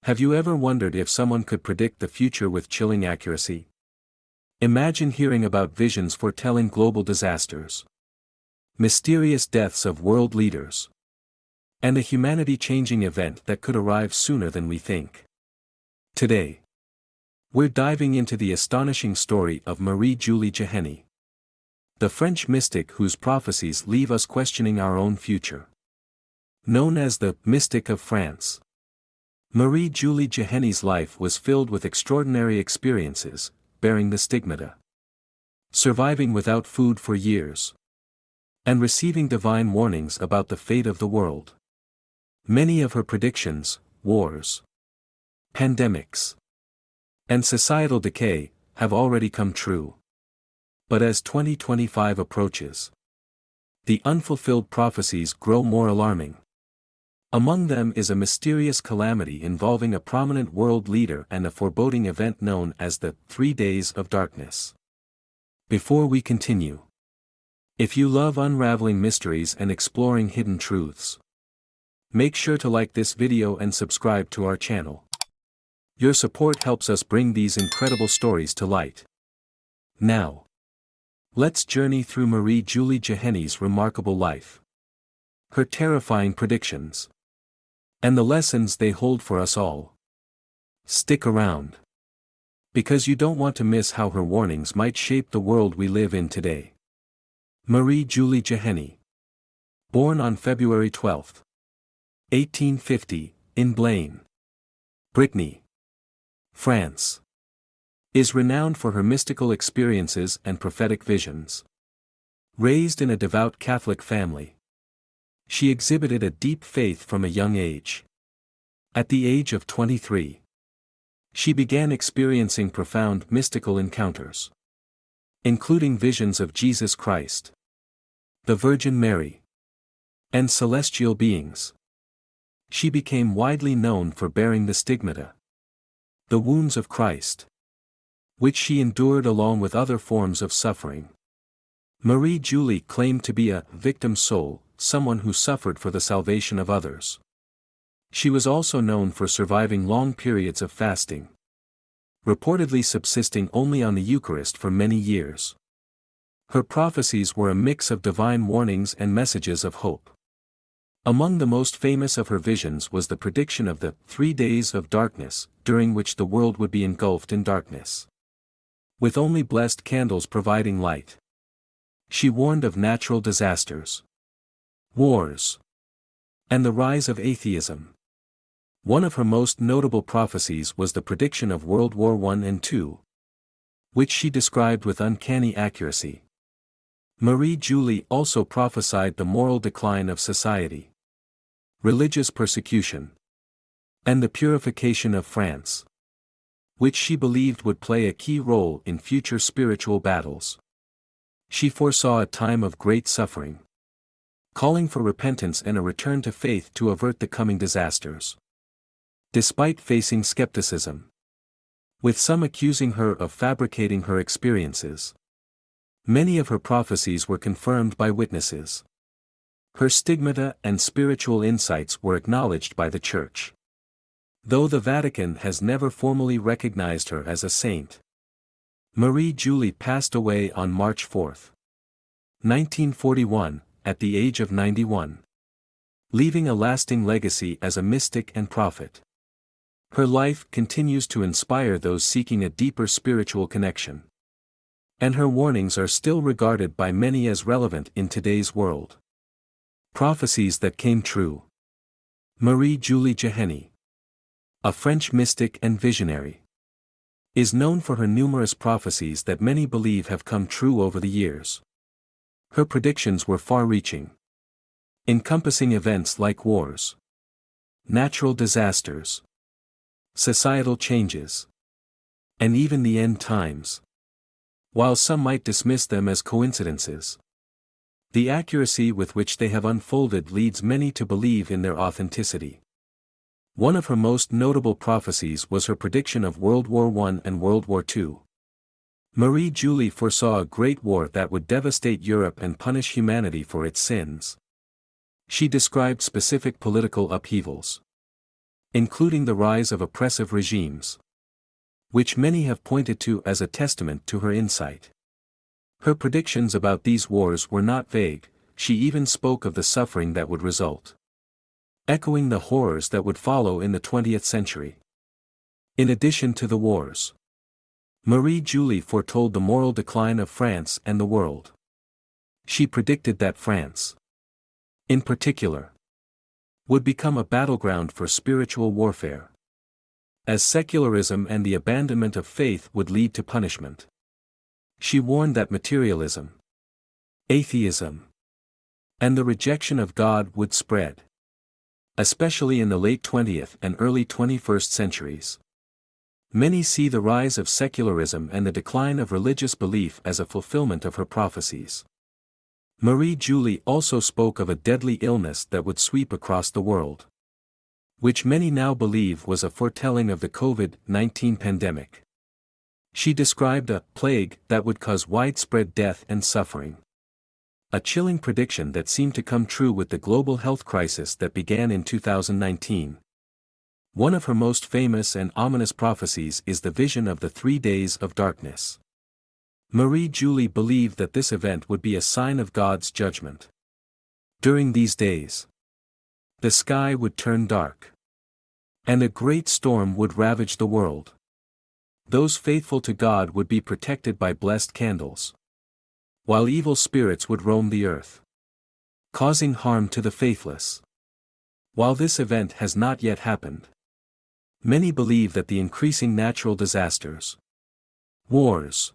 Have you ever wondered if someone could predict the future with chilling accuracy? Imagine hearing about visions foretelling global disasters, mysterious deaths of world leaders, and a humanity-changing event that could arrive sooner than we think. Today, we're diving into the astonishing story of Marie-Julie Jahenny, the French mystic whose prophecies leave us questioning our own future. Known as the Mystic of France, Marie-Julie Jahenny's life was filled with extraordinary experiences, bearing the stigmata, surviving without food for years, and receiving divine warnings about the fate of the world. Many of her predictions, wars, pandemics, and societal decay, have already come true. But as 2025 approaches, the unfulfilled prophecies grow more alarming. Among them is a mysterious calamity involving a prominent world leader and a foreboding event known as the 3 Days of Darkness. Before we continue, if you love unraveling mysteries and exploring hidden truths, make sure to like this video and subscribe to our channel. Your support helps us bring these incredible stories to light. Now, let's journey through Marie-Julie Jahenny's remarkable life, her terrifying predictions, and the lessons they hold for us all. Stick around, because you don't want to miss how her warnings might shape the world we live in today. Marie-Julie Jahenny, born on February 12, 1850, in Blaine, Brittany, France, is renowned for her mystical experiences and prophetic visions. Raised in a devout Catholic family, she exhibited a deep faith from a young age. At the age of 23, she began experiencing profound mystical encounters, including visions of Jesus Christ, the Virgin Mary, and celestial beings. She became widely known for bearing the stigmata, the wounds of Christ, which she endured along with other forms of suffering. Marie-Julie claimed to be a victim soul, someone who suffered for the salvation of others. She was also known for surviving long periods of fasting, reportedly subsisting only on the Eucharist for many years. Her prophecies were a mix of divine warnings and messages of hope. Among the most famous of her visions was the prediction of the 3 Days of Darkness, during which the world would be engulfed in darkness, with only blessed candles providing light. She warned of natural disasters, wars, and the rise of atheism. One of her most notable prophecies was the prediction of World War I and II, which she described with uncanny accuracy. Marie-Julie also prophesied the moral decline of society, religious persecution, and the purification of France, which she believed would play a key role in future spiritual battles. She foresaw a time of great suffering, calling for repentance and a return to faith to avert the coming disasters. Despite facing skepticism, with some accusing her of fabricating her experiences, many of her prophecies were confirmed by witnesses. Her stigmata and spiritual insights were acknowledged by the Church, though the Vatican has never formally recognized her as a saint. Marie-Julie passed away on March 4, 1941, at the age of 91, leaving a lasting legacy as a mystic and prophet. Her life continues to inspire those seeking a deeper spiritual connection, and her warnings are still regarded by many as relevant in today's world. Prophecies that came true. Marie-Julie Jahenny, a French mystic and visionary, is known for her numerous prophecies that many believe have come true over the years. Her predictions were far-reaching, encompassing events like wars, natural disasters, societal changes, and even the end times. While some might dismiss them as coincidences, the accuracy with which they have unfolded leads many to believe in their authenticity. One of her most notable prophecies was her prediction of World War I and World War II. Marie-Julie foresaw a great war that would devastate Europe and punish humanity for its sins. She described specific political upheavals, including the rise of oppressive regimes, which many have pointed to as a testament to her insight. Her predictions about these wars were not vague, she even spoke of the suffering that would result, echoing the horrors that would follow in the 20th century. In addition to the wars, Marie-Julie foretold the moral decline of France and the world. She predicted that France, in particular, would become a battleground for spiritual warfare, as secularism and the abandonment of faith would lead to punishment. She warned that materialism, atheism, and the rejection of God would spread, especially in the late 20th and early 21st centuries. Many see the rise of secularism and the decline of religious belief as a fulfillment of her prophecies. Marie-Julie also spoke of a deadly illness that would sweep across the world, which many now believe was a foretelling of the COVID-19 pandemic. She described a plague that would cause widespread death and suffering. A chilling prediction that seemed to come true with the global health crisis that began in 2019. One of her most famous and ominous prophecies is the vision of the 3 days of darkness. Marie-Julie believed that this event would be a sign of God's judgment. During these days, the sky would turn dark, and a great storm would ravage the world. Those faithful to God would be protected by blessed candles, while evil spirits would roam the earth, causing harm to the faithless. While this event has not yet happened, many believe that the increasing natural disasters, wars,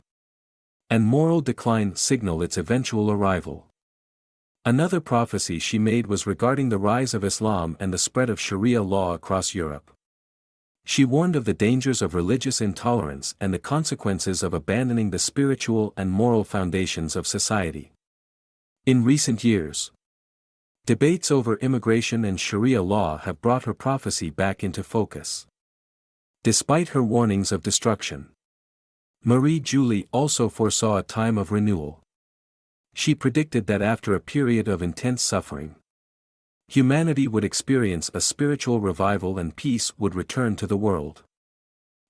and moral decline signal its eventual arrival. Another prophecy she made was regarding the rise of Islam and the spread of Sharia law across Europe. She warned of the dangers of religious intolerance and the consequences of abandoning the spiritual and moral foundations of society. In recent years, debates over immigration and Sharia law have brought her prophecy back into focus. Despite her warnings of destruction, Marie-Julie also foresaw a time of renewal. She predicted that after a period of intense suffering, humanity would experience a spiritual revival and peace would return to the world.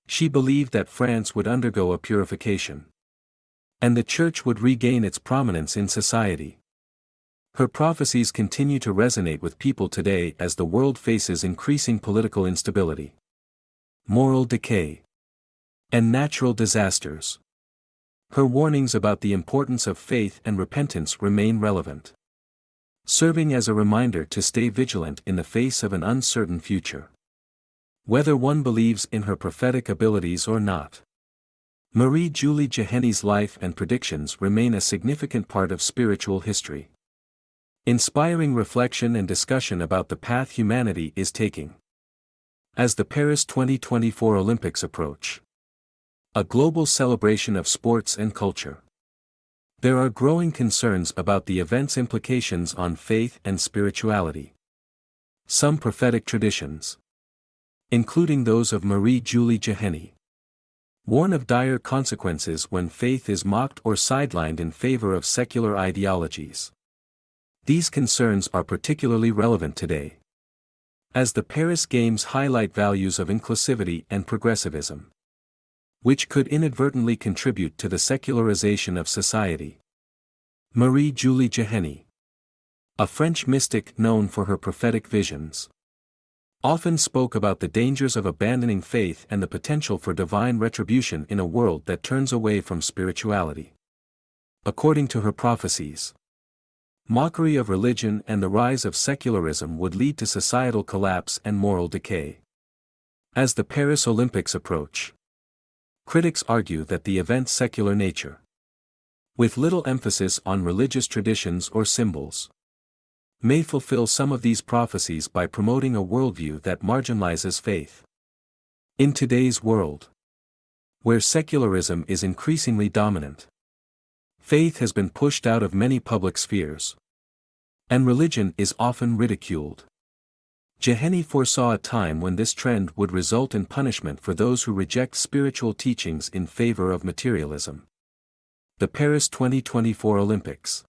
She believed that France would undergo a purification, and the Church would regain its prominence in society. Her prophecies continue to resonate with people today as the world faces increasing political instability, moral decay, and natural disasters. Her warnings about the importance of faith and repentance remain relevant, serving as a reminder to stay vigilant in the face of an uncertain future. Whether one believes in her prophetic abilities or not, Marie-Julie Jahenny's life and predictions remain a significant part of spiritual history, inspiring reflection and discussion about the path humanity is taking. As the Paris 2024 Olympics approach, a global celebration of sports and culture, there are growing concerns about the event's implications on faith and spirituality. Some prophetic traditions, including those of Marie-Julie Jahenny, warn of dire consequences when faith is mocked or sidelined in favor of secular ideologies. These concerns are particularly relevant today, as the Paris Games highlight values of inclusivity and progressivism, which could inadvertently contribute to the secularization of society. Marie-Julie Jahenny, a French mystic known for her prophetic visions, often spoke about the dangers of abandoning faith and the potential for divine retribution in a world that turns away from spirituality. According to her prophecies, mockery of religion and the rise of secularism would lead to societal collapse and moral decay. As the Paris Olympics approach, critics argue that the event's secular nature, with little emphasis on religious traditions or symbols, may fulfill some of these prophecies by promoting a worldview that marginalizes faith. In today's world, where secularism is increasingly dominant, faith has been pushed out of many public spheres, and religion is often ridiculed. Jahenny foresaw a time when this trend would result in punishment for those who reject spiritual teachings in favor of materialism. The Paris 2024 Olympics,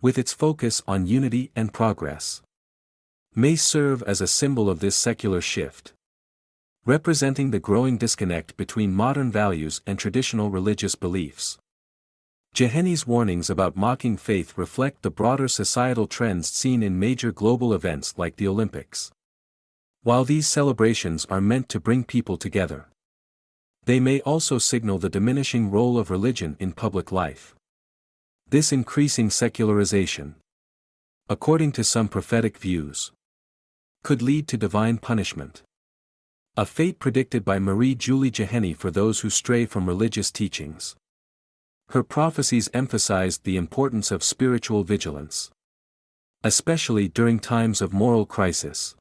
with its focus on unity and progress, may serve as a symbol of this secular shift, representing the growing disconnect between modern values and traditional religious beliefs. Geheni's warnings about mocking faith reflect the broader societal trends seen in major global events like the Olympics. While these celebrations are meant to bring people together, they may also signal the diminishing role of religion in public life. This increasing secularization, according to some prophetic views, could lead to divine punishment. A fate predicted by Marie-Julie Geheny for those who stray from religious teachings. Her prophecies emphasized the importance of spiritual vigilance, especially during times of moral crisis.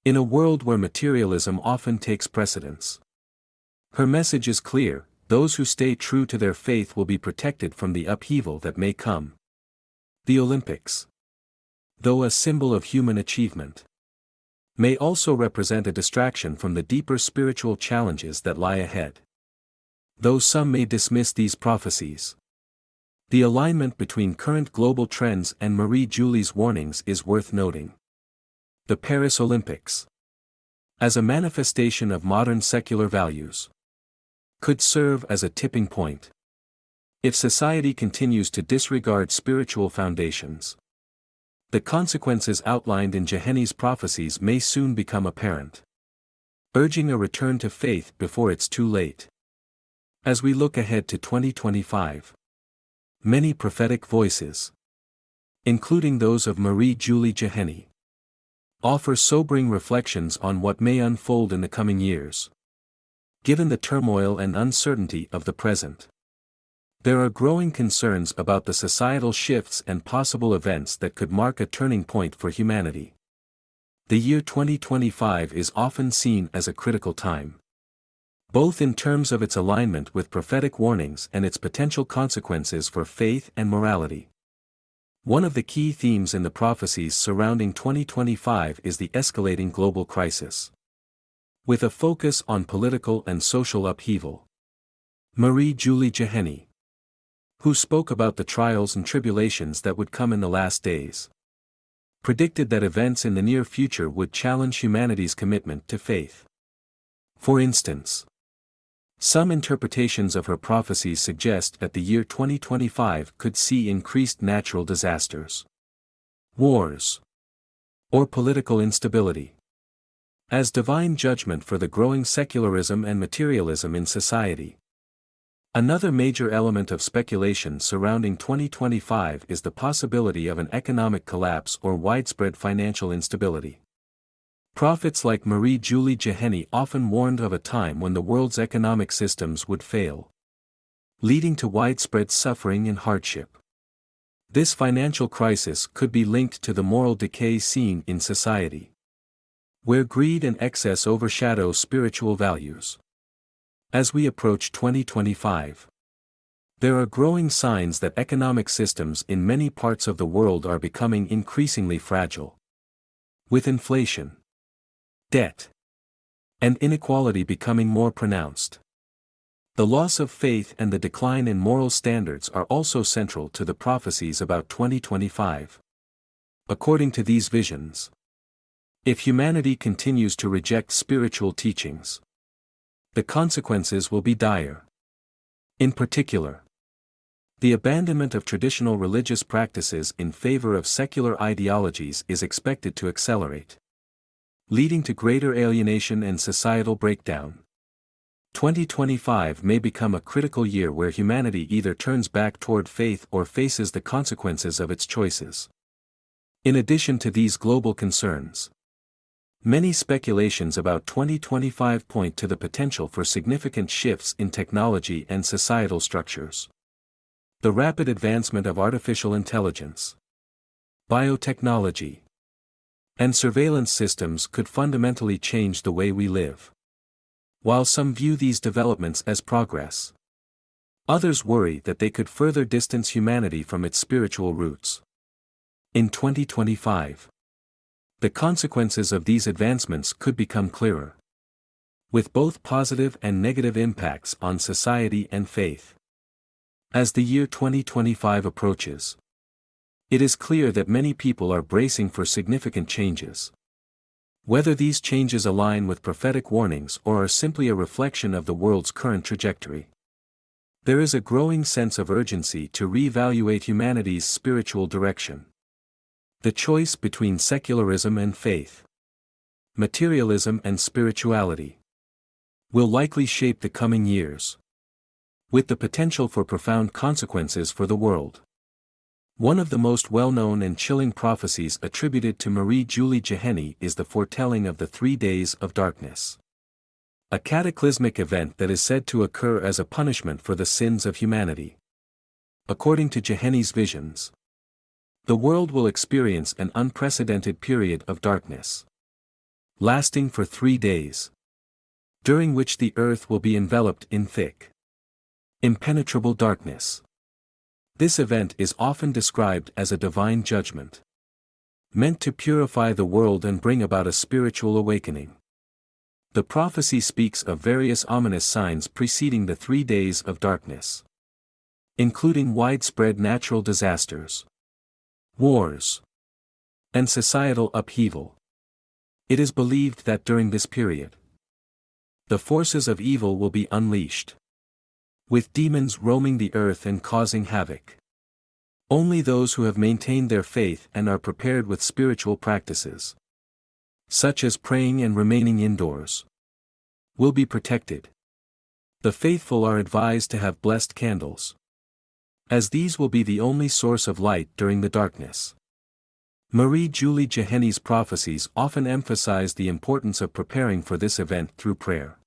In a world where materialism often takes precedence, her message is clear: those who stay true to their faith will be protected from the upheaval that may come. The Olympics, though a symbol of human achievement, may also represent a distraction from the deeper spiritual challenges that lie ahead. Though some may dismiss these prophecies, the alignment between current global trends and Marie-Julie's warnings is worth noting. The Paris Olympics, as a manifestation of modern secular values, could serve as a tipping point. If society continues to disregard spiritual foundations, the consequences outlined in Geheny's prophecies may soon become apparent, urging a return to faith before it's too late. As we look ahead to 2025, many prophetic voices, including those of Marie-Julie Geheny, offer sobering reflections on what may unfold in the coming years. Given the turmoil and uncertainty of the present, there are growing concerns about the societal shifts and possible events that could mark a turning point for humanity. The year 2025 is often seen as a critical time, both in terms of its alignment with prophetic warnings and its potential consequences for faith and morality. One of the key themes in the prophecies surrounding 2025 is the escalating global crisis, with a focus on political and social upheaval. Marie-Julie Geheny, who spoke about the trials and tribulations that would come in the last days, predicted that events in the near future would challenge humanity's commitment to faith. For instance, some interpretations of her prophecies suggest that the year 2025 could see increased natural disasters, wars, or political instability, as divine judgment for the growing secularism and materialism in society. Another major element of speculation surrounding 2025 is the possibility of an economic collapse or widespread financial instability. Prophets like Marie-Julie Geheny often warned of a time when the world's economic systems would fail, leading to widespread suffering and hardship. This financial crisis could be linked to the moral decay seen in society, where greed and excess overshadow spiritual values. As we approach 2025, there are growing signs that economic systems in many parts of the world are becoming increasingly fragile. With inflation, debt, and inequality becoming more pronounced, the loss of faith and the decline in moral standards are also central to the prophecies about 2025. According to these visions, if humanity continues to reject spiritual teachings, the consequences will be dire. In particular, the abandonment of traditional religious practices in favor of secular ideologies is expected to accelerate, leading to greater alienation and societal breakdown. 2025 may become a critical year where humanity either turns back toward faith or faces the consequences of its choices. In addition to these global concerns, many speculations about 2025 point to the potential for significant shifts in technology and societal structures. The rapid advancement of artificial intelligence, biotechnology, and surveillance systems could fundamentally change the way we live. While some view these developments as progress, others worry that they could further distance humanity from its spiritual roots. In 2025, the consequences of these advancements could become clearer, with both positive and negative impacts on society and faith. As the year 2025 approaches, It is clear that many people are bracing for significant changes. Whether these changes align with prophetic warnings or are simply a reflection of the world's current trajectory, there is a growing sense of urgency to reevaluate humanity's spiritual direction. The choice between secularism and faith, materialism and spirituality, will likely shape the coming years, with the potential for profound consequences for the world. One of the most well-known and chilling prophecies attributed to Marie-Julie Jahenny is the foretelling of the 3 days of darkness. A cataclysmic event that is said to occur as a punishment for the sins of humanity. According to Jahenny's visions, the world will experience an unprecedented period of darkness, lasting for 3 days, during which the earth will be enveloped in thick, impenetrable darkness. This event is often described as a divine judgment, meant to purify the world and bring about a spiritual awakening. The prophecy speaks of various ominous signs preceding the 3 days of darkness, including widespread natural disasters, wars, and societal upheaval. It is believed that during this period, the forces of evil will be unleashed, with demons roaming the earth and causing havoc. Only those who have maintained their faith and are prepared with spiritual practices, such as praying and remaining indoors, will be protected. The faithful are advised to have blessed candles, as these will be the only source of light during the darkness. Marie-Julie Jahenny's prophecies often emphasize the importance of preparing for this event through prayer,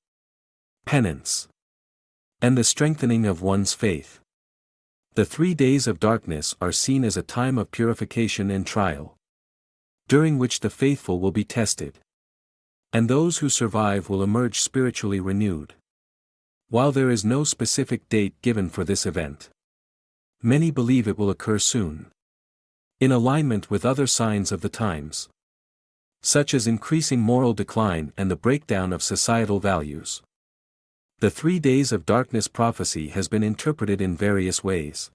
penance, and the strengthening of one's faith. The 3 days of darkness are seen as a time of purification and trial, during which the faithful will be tested, and those who survive will emerge spiritually renewed. While there is no specific date given for this event, many believe it will occur soon, in alignment with other signs of the times, such as increasing moral decline and the breakdown of societal values. The 3 days of darkness prophecy has been interpreted in various ways,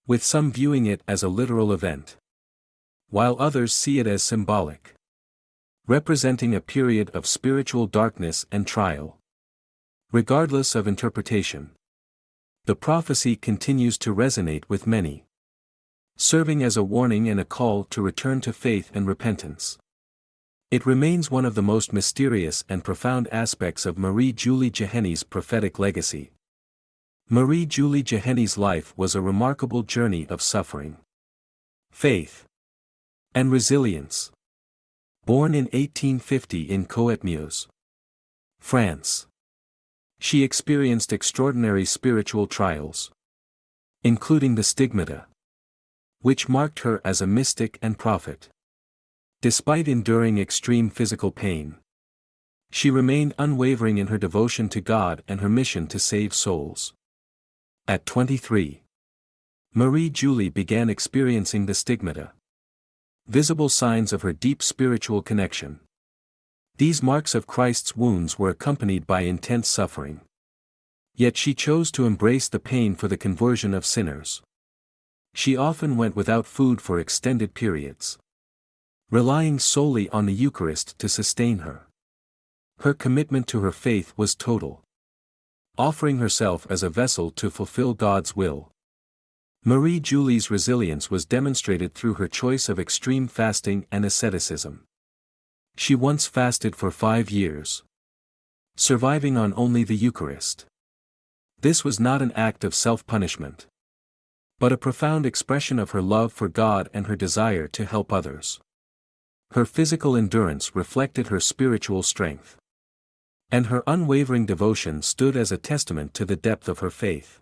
with some viewing it as a literal event, while others see it as symbolic, representing a period of spiritual darkness and trial. Regardless of interpretation, the prophecy continues to resonate with many, serving as a warning and a call to return to faith and repentance. It remains one of the most mysterious and profound aspects of Marie-Julie Jahenny's prophetic legacy. Marie-Julie Jahenny's life was a remarkable journey of suffering, faith, and resilience. Born in 1850 in Coët-Meuse, France, she experienced extraordinary spiritual trials, including the stigmata, which marked her as a mystic and prophet. Despite enduring extreme physical pain, she remained unwavering in her devotion to God and her mission to save souls. At 23, Marie-Julie began experiencing the stigmata, visible signs of her deep spiritual connection. These marks of Christ's wounds were accompanied by intense suffering. Yet she chose to embrace the pain for the conversion of sinners. She often went without food for extended periods, relying solely on the Eucharist to sustain her. Her commitment to her faith was total, offering herself as a vessel to fulfill God's will. Marie-Julie's resilience was demonstrated through her choice of extreme fasting and asceticism. She once fasted for 5 years, surviving on only the Eucharist. This was not an act of self-punishment, but a profound expression of her love for God and her desire to help others. Her physical endurance reflected her spiritual strength, and her unwavering devotion stood as a testament to the depth of her faith.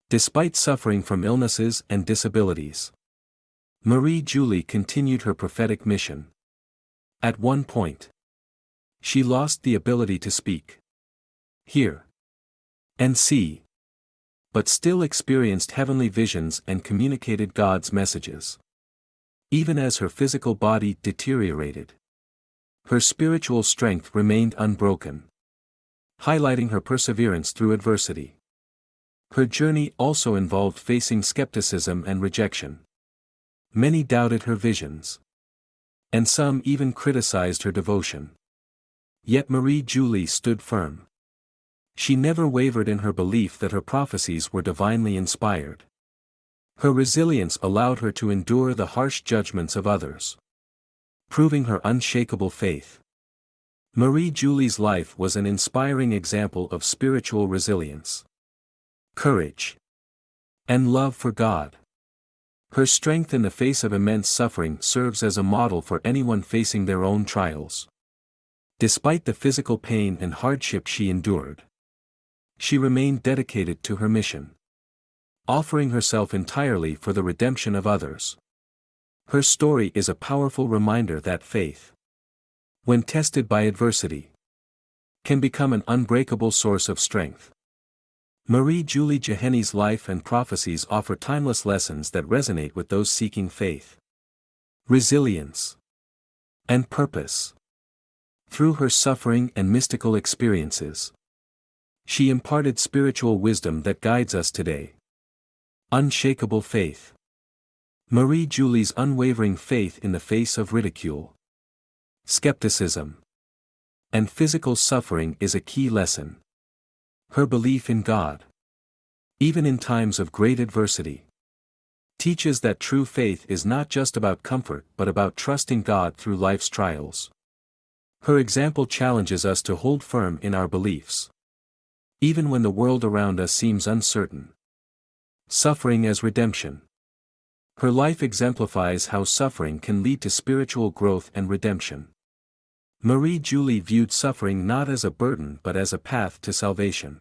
Despite suffering from illnesses and disabilities, Marie-Julie continued her prophetic mission. At one point, she lost the ability to speak, hear, and see, but still experienced heavenly visions and communicated God's messages. Even as her physical body deteriorated, her spiritual strength remained unbroken, highlighting her perseverance through adversity. Her journey also involved facing skepticism and rejection, Many doubted her visions. And some even criticized her devotion. Yet Marie-Julie stood firm. She never wavered in her belief that her prophecies were divinely inspired. Her resilience allowed her to endure the harsh judgments of others, proving her unshakable faith. Marie-Julie's life was an inspiring example of spiritual resilience, courage, and love for God. Her strength in the face of immense suffering serves as a model for anyone facing their own trials. Despite the physical pain and hardship she endured, she remained dedicated to her mission, offering herself entirely for the redemption of others. Her story is a powerful reminder that faith, when tested by adversity, can become an unbreakable source of strength. Marie-Julie Jahenny's life and prophecies offer timeless lessons that resonate with those seeking faith, resilience, and purpose. Through her suffering and mystical experiences, she imparted spiritual wisdom that guides us today. Unshakable faith. Marie-Julie's unwavering faith in the face of ridicule, skepticism, and physical suffering is a key lesson. Her belief in God, even in times of great adversity, teaches that true faith is not just about comfort but about trusting God through life's trials. Her example challenges us to hold firm in our beliefs, even when the world around us seems uncertain. Suffering as redemption. Her life exemplifies how suffering can lead to spiritual growth and redemption. Marie-Julie viewed suffering not as a burden but as a path to salvation.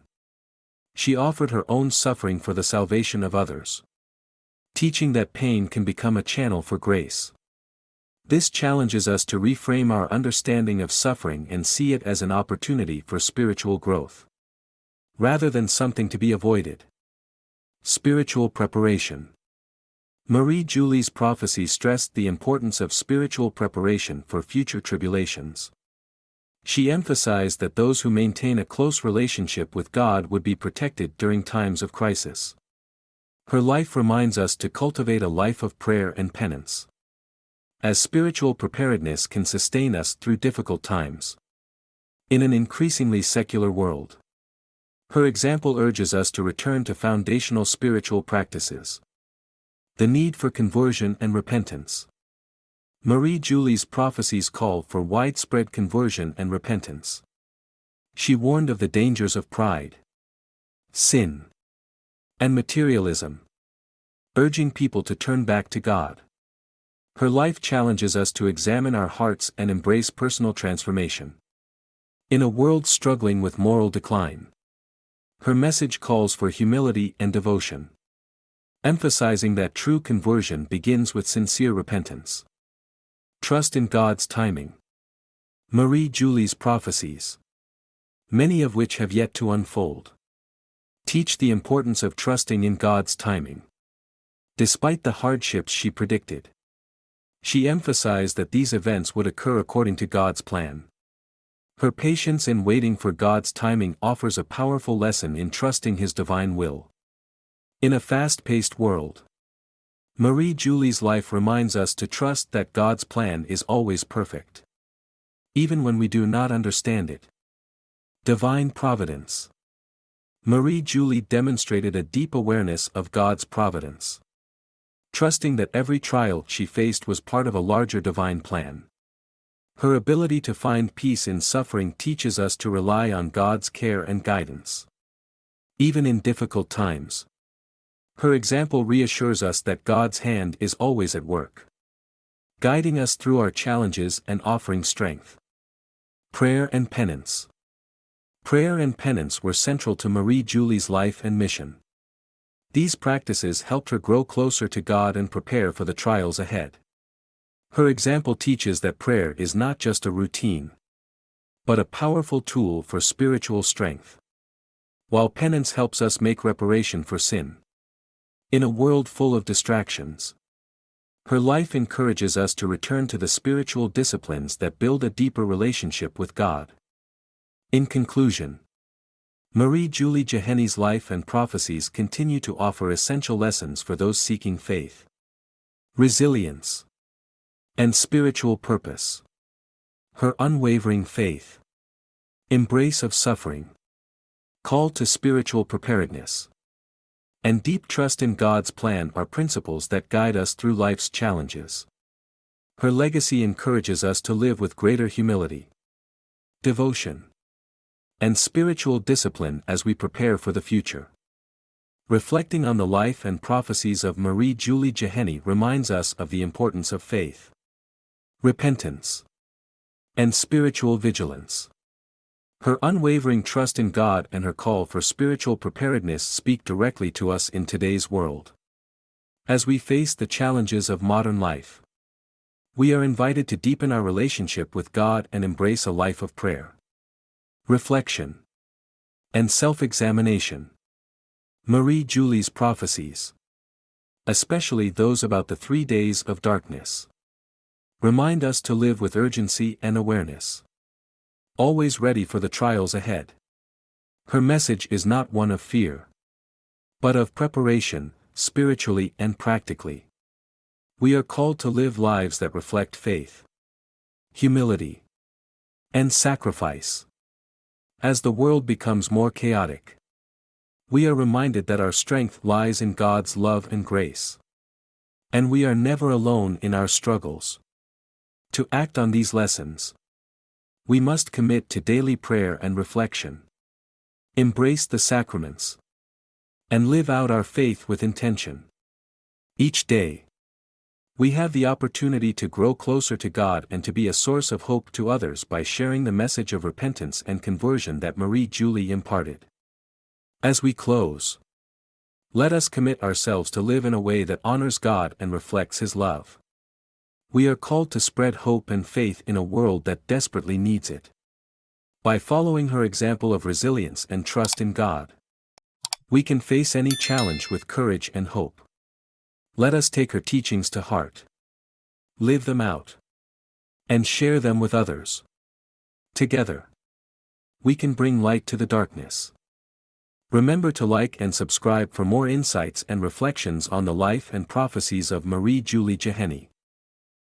She offered her own suffering for the salvation of others, teaching that pain can become a channel for grace. This challenges us to reframe our understanding of suffering and see it as an opportunity for spiritual growth, rather than something to be avoided. Spiritual preparation. Marie-Julie's prophecy stressed the importance of spiritual preparation for future tribulations. She emphasized that those who maintain a close relationship with God would be protected during times of crisis. Her life reminds us to cultivate a life of prayer and penance, as spiritual preparedness can sustain us through difficult times. In an increasingly secular world, her example urges us to return to foundational spiritual practices. The need for conversion and repentance. Marie-Julie's prophecies call for widespread conversion and repentance. She warned of the dangers of pride, sin, and materialism, urging people to turn back to God. Her life challenges us to examine our hearts and embrace personal transformation. In a world struggling with moral decline, her message calls for humility and devotion, emphasizing that true conversion begins with sincere repentance. Trust in God's timing. Marie-Julie's prophecies, many of which have yet to unfold, teach the importance of trusting in God's timing. Despite the hardships she predicted, she emphasized that these events would occur according to God's plan. Her patience in waiting for God's timing offers a powerful lesson in trusting His divine will. In a fast-paced world, Marie-Julie's life reminds us to trust that God's plan is always perfect, even when we do not understand it. Divine providence. Marie-Julie demonstrated a deep awareness of God's providence, trusting that every trial she faced was part of a larger divine plan. Her ability to find peace in suffering teaches us to rely on God's care and guidance, even in difficult times. Her example reassures us that God's hand is always at work, guiding us through our challenges and offering strength. Prayer and penance. Prayer and penance were central to Marie-Julie's life and mission. These practices helped her grow closer to God and prepare for the trials ahead. Her example teaches that prayer is not just a routine, but a powerful tool for spiritual strength, while penance helps us make reparation for sin. In a world full of distractions, her life encourages us to return to the spiritual disciplines that build a deeper relationship with God. In conclusion, Marie-Julie Jahenny's life and prophecies continue to offer essential lessons for those seeking faith, resilience, and spiritual purpose. Her unwavering faith, embrace of suffering, call to spiritual preparedness, and deep trust in God's plan are principles that guide us through life's challenges. Her legacy encourages us to live with greater humility, devotion, and spiritual discipline as we prepare for the future. Reflecting on the life and prophecies of Marie-Julie Jahenny reminds us of the importance of faith, repentance, and spiritual vigilance. Her unwavering trust in God and her call for spiritual preparedness speak directly to us in today's world. As we face the challenges of modern life, we are invited to deepen our relationship with God and embrace a life of prayer, reflection, and self-examination. Marie-Julie's prophecies, especially those about the 3 days of darkness, remind us to live with urgency and awareness, always ready for the trials ahead. Her message is not one of fear, but of preparation, spiritually and practically. We are called to live lives that reflect faith, humility, and sacrifice. As the world becomes more chaotic, we are reminded that our strength lies in God's love and grace. And we are never alone in our struggles. To act on these lessons, we must commit to daily prayer and reflection, embrace the sacraments, and live out our faith with intention. Each day, we have the opportunity to grow closer to God and to be a source of hope to others by sharing the message of repentance and conversion that Marie-Julie imparted. As we close, let us commit ourselves to live in a way that honors God and reflects His love. We are called to spread hope and faith in a world that desperately needs it. By following her example of resilience and trust in God, we can face any challenge with courage and hope. Let us take her teachings to heart, live them out, and share them with others. Together, we can bring light to the darkness. Remember to like and subscribe for more insights and reflections on the life and prophecies of Marie-Julie Jahenny.